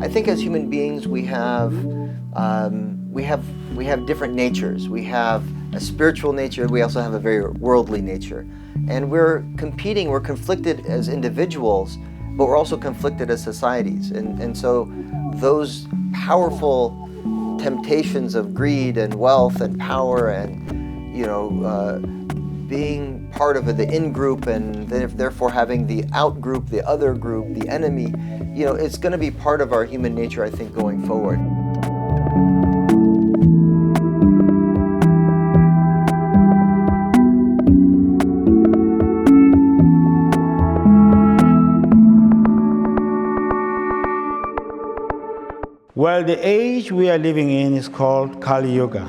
I think as human beings we have different natures. We have a spiritual nature, we also have a very worldly nature. And we're competing, we're conflicted as individuals, but we're also conflicted as societies. And so those powerful temptations of greed and wealth and power and, being part of the in-group and therefore having the out-group, the other group, the enemy, it's going to be part of our human nature, I think, going forward. Well, the age we are living in is called Kali Yuga,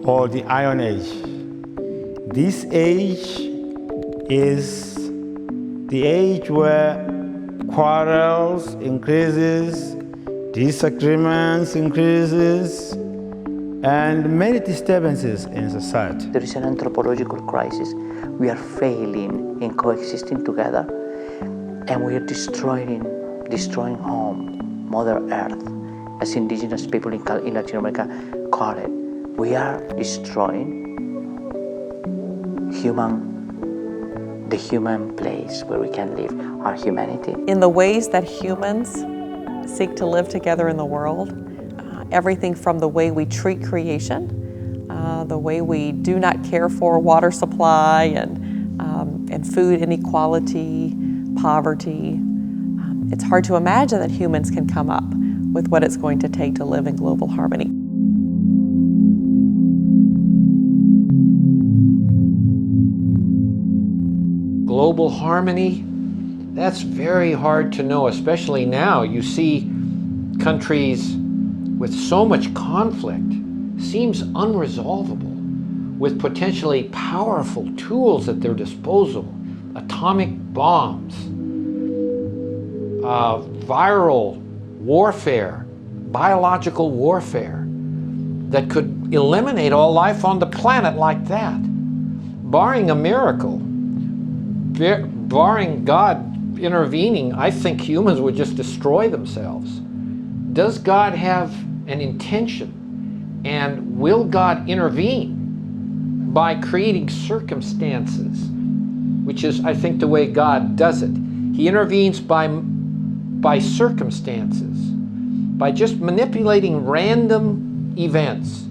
or the Iron Age. This age is the age where quarrels increases, disagreements increases, and many disturbances in society. There is an anthropological crisis. We are failing in coexisting together, and we are destroying home, Mother Earth, as indigenous people in Latin America call it. We are destroying the human place where we can live, our humanity. In the ways that humans seek to live together in the world, everything from the way we treat creation, the way we do not care for water supply and food inequality, poverty. It's hard to imagine that humans can come up with what it's going to take to live in global harmony. Global harmony, that's very hard to know, especially now. You see countries with so much conflict, seems unresolvable, with potentially powerful tools at their disposal, atomic bombs, viral warfare, biological warfare that could eliminate all life on the planet like that. Barring a miracle, barring God intervening, I think humans would just destroy themselves. Does God have an intention, and will God intervene by creating circumstances, which is, I think, the way God does it. He intervenes by circumstances, by just manipulating random events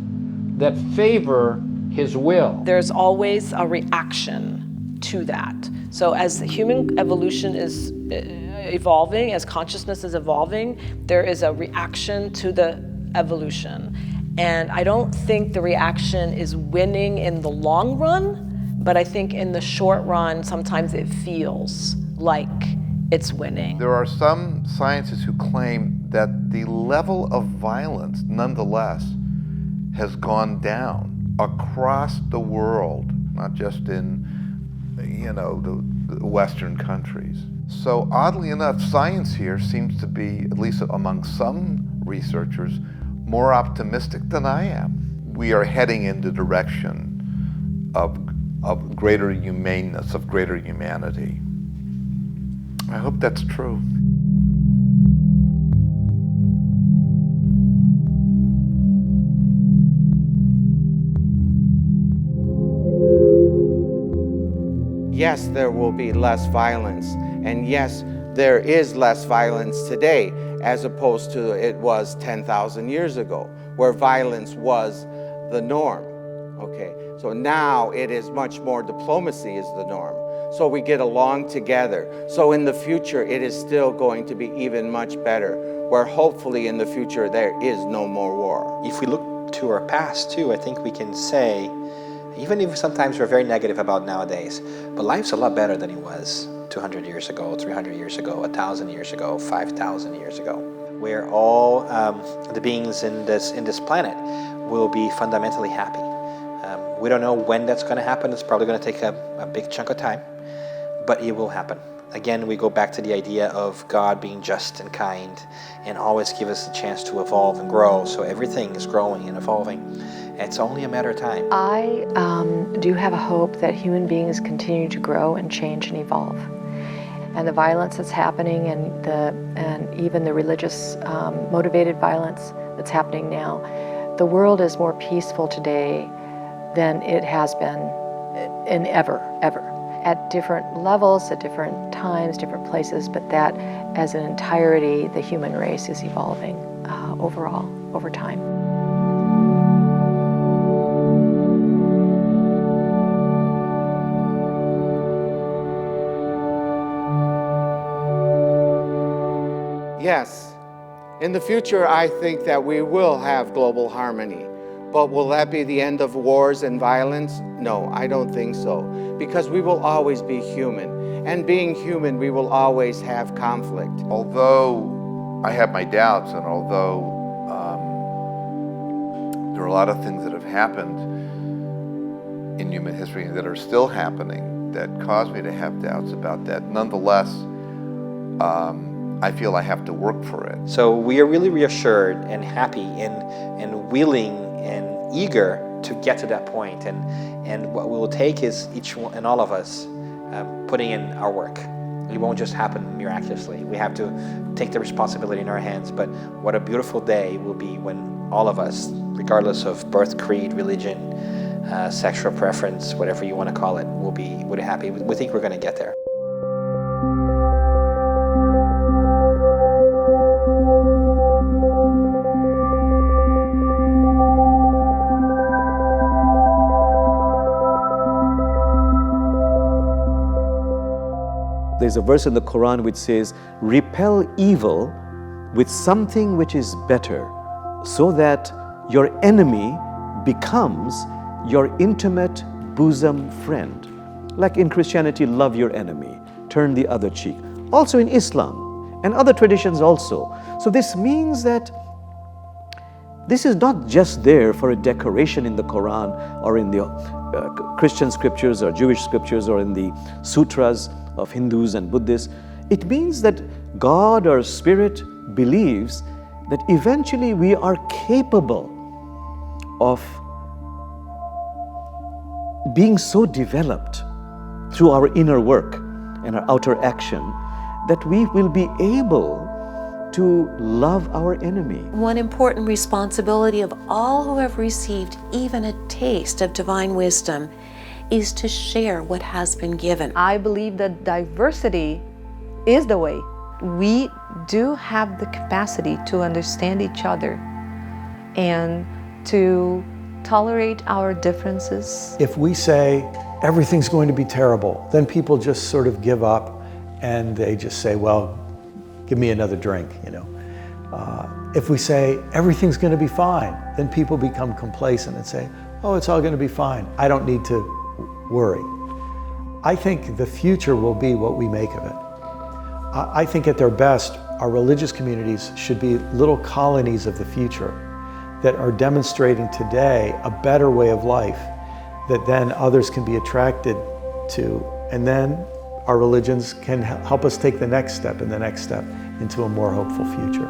that favor His will. There's always a reaction to that. So as human evolution is evolving, as consciousness is evolving, there is a reaction to the evolution. And I don't think the reaction is winning in the long run, but I think in the short run, sometimes it feels like it's winning. There are some scientists who claim that the level of violence, nonetheless, has gone down across the world, not just in, the Western countries. So oddly enough, science here seems to be, at least among some researchers, more optimistic than I am. We are heading in the direction of greater humaneness, of greater humanity. I hope that's true. Yes, there will be less violence, and yes, there is less violence today as opposed to it was 10,000 years ago, where violence was the norm. Okay, so now it is much more diplomacy is the norm. So we get along together. So in the future, it is still going to be even much better, where hopefully in the future there is no more war. If we look to our past too, I think we can say, even if sometimes we're very negative about nowadays, but life's a lot better than it was 200 years ago, 300 years ago, 1,000 years ago, 5,000 years ago, where all the beings in this planet will be fundamentally happy. We don't know when that's going to happen. It's probably going to take a big chunk of time, but it will happen. Again, we go back to the idea of God being just and kind and always give us a chance to evolve and grow. So everything is growing and evolving. It's only a matter of time. I do have a hope that human beings continue to grow and change and evolve. and the violence that's happening, and even the religious motivated violence that's happening now, the world is more peaceful today than it has been in ever. At different levels, at different times, different places, but that as an entirety, the human race is evolving overall, over time. Yes, in the future I think that we will have global harmony. But will that be the end of wars and violence? No, I don't think so. Because we will always be human. And being human, we will always have conflict. Although I have my doubts, and although there are a lot of things that have happened in human history that are still happening that cause me to have doubts about that, nonetheless, I feel I have to work for it. So we are really reassured and happy and willing and eager to get to that point. And what we will take is each one and all of us putting in our work. It won't just happen miraculously. We have to take the responsibility in our hands. But what a beautiful day will be when all of us, regardless of birth, creed, religion, sexual preference, whatever you want to call it, will be happy. We think we're going to get there. There's a verse in the Quran which says, repel evil with something which is better, so that your enemy becomes your intimate bosom friend. Like in Christianity, love your enemy, turn the other cheek. Also in Islam and other traditions also. So this means that this is not just there for a decoration in the Quran or in the Christian scriptures or Jewish scriptures or in the sutras of Hindus and Buddhists. It means that God or Spirit believes that eventually we are capable of being so developed through our inner work and our outer action that we will be able to love our enemy. One important responsibility of all who have received even a taste of divine wisdom is to share what has been given. I believe that diversity is the way. We do have the capacity to understand each other and to tolerate our differences. If we say everything's going to be terrible, then people just sort of give up and they just say, well, give me another drink, you know. If we say everything's going to be fine, then people become complacent and say, oh, it's all going to be fine. I don't need to worry. I think the future will be what we make of it. I think at their best, our religious communities should be little colonies of the future that are demonstrating today a better way of life that then others can be attracted to. And then our religions can help us take the next step and the next step into a more hopeful future.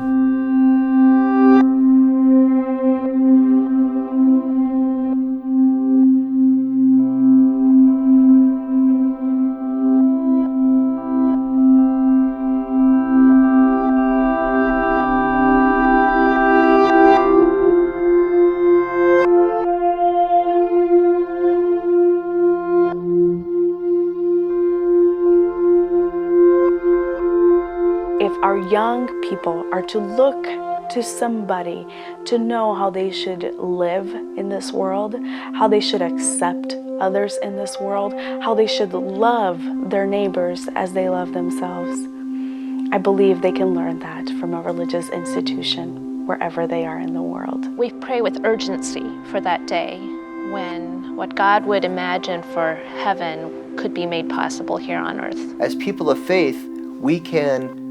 Young people are to look to somebody to know how they should live in this world, how they should accept others in this world, how they should love their neighbors as they love themselves. I believe they can learn that from a religious institution wherever they are in the world. We pray with urgency for that day when what God would imagine for heaven could be made possible here on earth. As people of faith, we can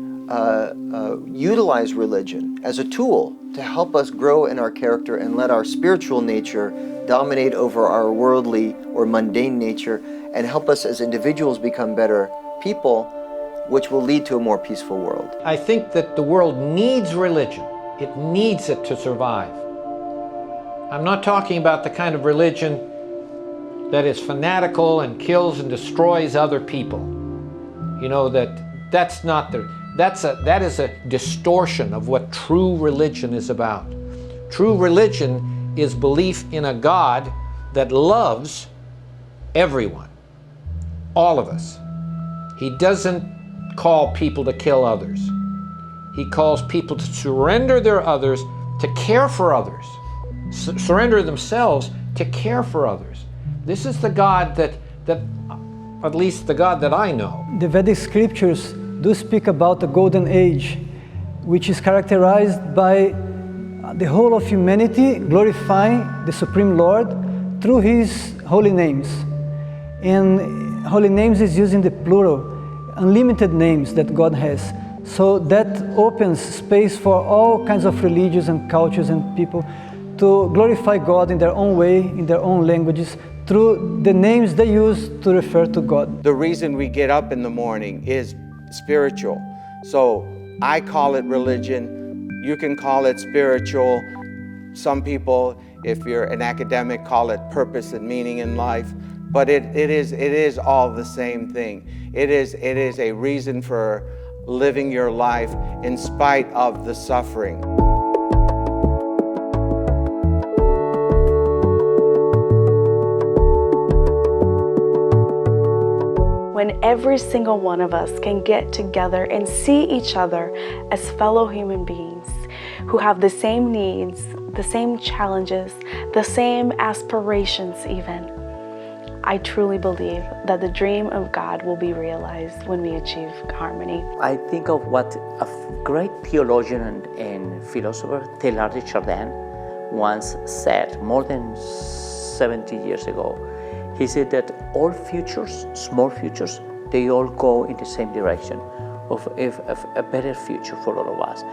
utilize religion as a tool to help us grow in our character and let our spiritual nature dominate over our worldly or mundane nature and help us as individuals become better people, which will lead to a more peaceful world. I think that the world needs religion. It needs it to survive. I'm not talking about the kind of religion that is fanatical and kills and destroys other people. You know, that That's not that is a distortion of what true religion is about. True religion is belief in a God that loves everyone, all of us. He doesn't call people to kill others. He calls people to surrender their others, to care for others, surrender themselves to care for others. This is the God that at least the God that I know. The Vedic scriptures do speak about the golden age, which is characterized by the whole of humanity glorifying the Supreme Lord through His holy names. And holy names is used in the plural, unlimited names that God has. So that opens space for all kinds of religions and cultures and people to glorify God in their own way, in their own languages, through the names they use to refer to God. The reason we get up in the morning is spiritual. So I call it religion, you can call it spiritual. Some people, if you're an academic, call it purpose and meaning in life. But it is all the same thing. It is a reason for living your life in spite of the suffering. When every single one of us can get together and see each other as fellow human beings who have the same needs, the same challenges, the same aspirations even, I truly believe that the dream of God will be realized when we achieve harmony. I think of what a great theologian and philosopher, Teilhard de Chardin, once said more than 70 years ago. He said that all futures, small futures, they all go in the same direction of a better future for all of us.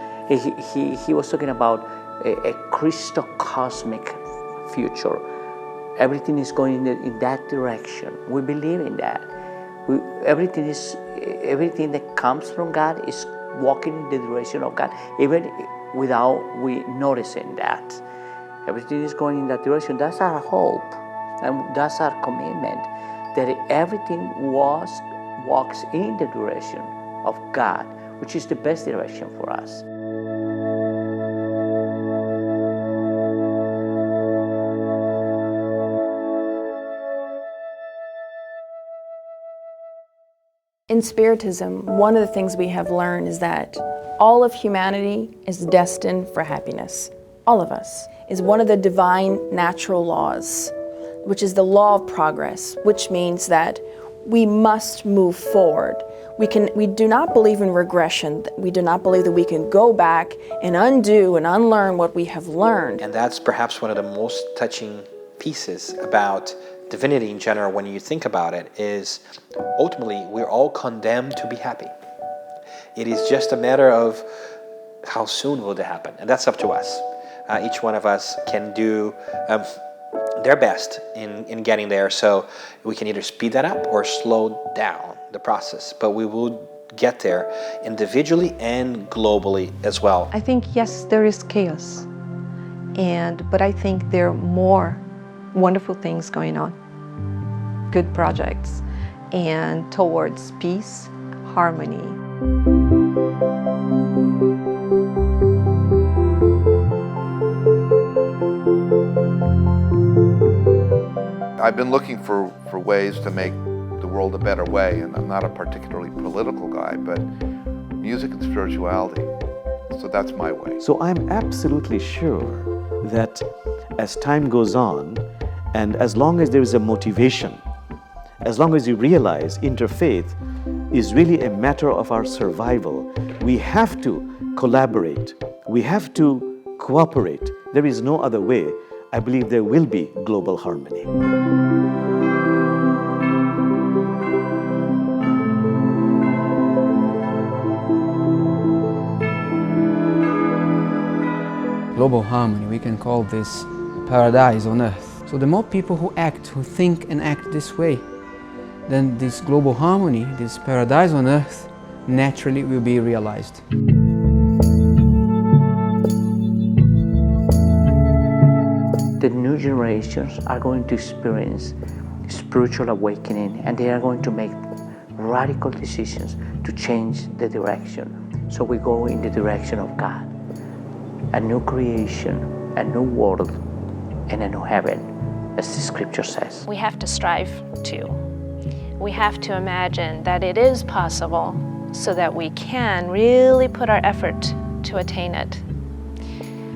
He was talking about a Christo-cosmic future. Everything is going in that direction. We believe in that. Everything that comes from God is walking in the direction of God, even without we noticing that. Everything is going in that direction. That's our hope, and that's our commitment, that everything walks in the direction of God, which is the best direction for us. In Spiritism, one of the things we have learned is that all of humanity is destined for happiness. All of us is one of the divine natural laws, which is the law of progress, which means that we must move forward. We do not believe in regression. We do not believe that we can go back and undo and unlearn what we have learned. And that's perhaps one of the most touching pieces about divinity in general, when you think about it, is ultimately we're all condemned to be happy. It is just a matter of how soon will it happen, and that's up to us. Each one of us can do their best in getting there, so we can either speed that up or slow down the process, but we will get there individually and globally as well. I think, yes, there is chaos, but I think there are more wonderful things going on, good projects, and towards peace, harmony. I've been looking for ways to make the world a better way, and I'm not a particularly political guy, but music and spirituality, so that's my way. So I'm absolutely sure that as time goes on, and as long as there is a motivation, as long as you realize interfaith is really a matter of our survival, we have to collaborate, we have to cooperate. There is no other way. I believe there will be global harmony. Global harmony, we can call this paradise on earth. So the more people who act, who think and act this way, then this global harmony, this paradise on earth, naturally will be realized. The new generations are going to experience spiritual awakening, and they are going to make radical decisions to change the direction. So we go in the direction of God. A new creation, a new world, and a new heaven, as the scripture says. We have to strive to. We have to imagine that it is possible so that we can really put our effort to attain it.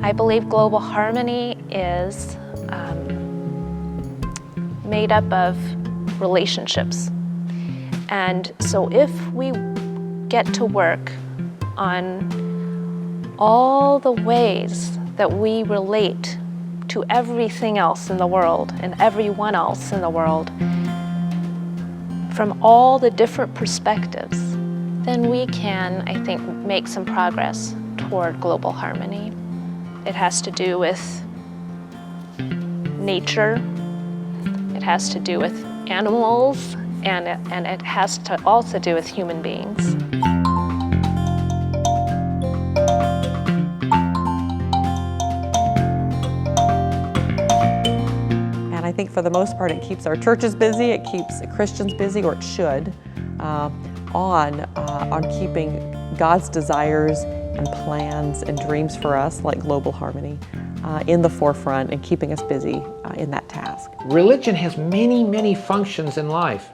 I believe global harmony is made up of relationships. And so if we get to work on all the ways that we relate to everything else in the world and everyone else in the world from all the different perspectives, then we can, I think, make some progress toward global harmony. It has to do with nature, it has to do with animals, and it has to also do with human beings. And I think for the most part it keeps our churches busy, it keeps Christians busy, or it should, on keeping God's desires and plans and dreams for us, like global harmony, in the forefront and keeping us busy in that task. Religion has many, many functions in life,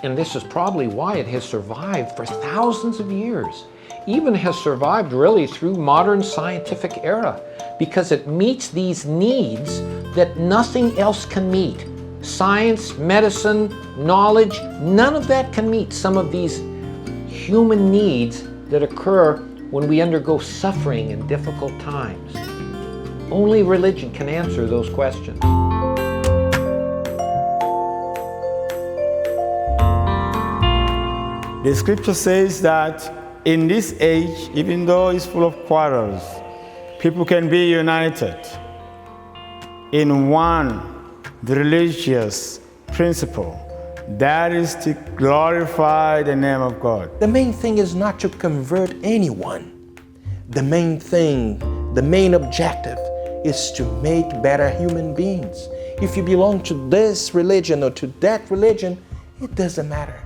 and this is probably why it has survived for thousands of years. Even has survived really through modern scientific era, because it meets these needs that nothing else can meet. Science, medicine, knowledge, none of that can meet some of these human needs that occur when we undergo suffering in difficult times. Only religion can answer those questions. The scripture says that in this age, even though it's full of quarrels, people can be united in one religious principle. That is to glorify the name of God. The main thing is not to convert anyone. The main thing, the main objective is to make better human beings. If you belong to this religion or to that religion, it doesn't matter.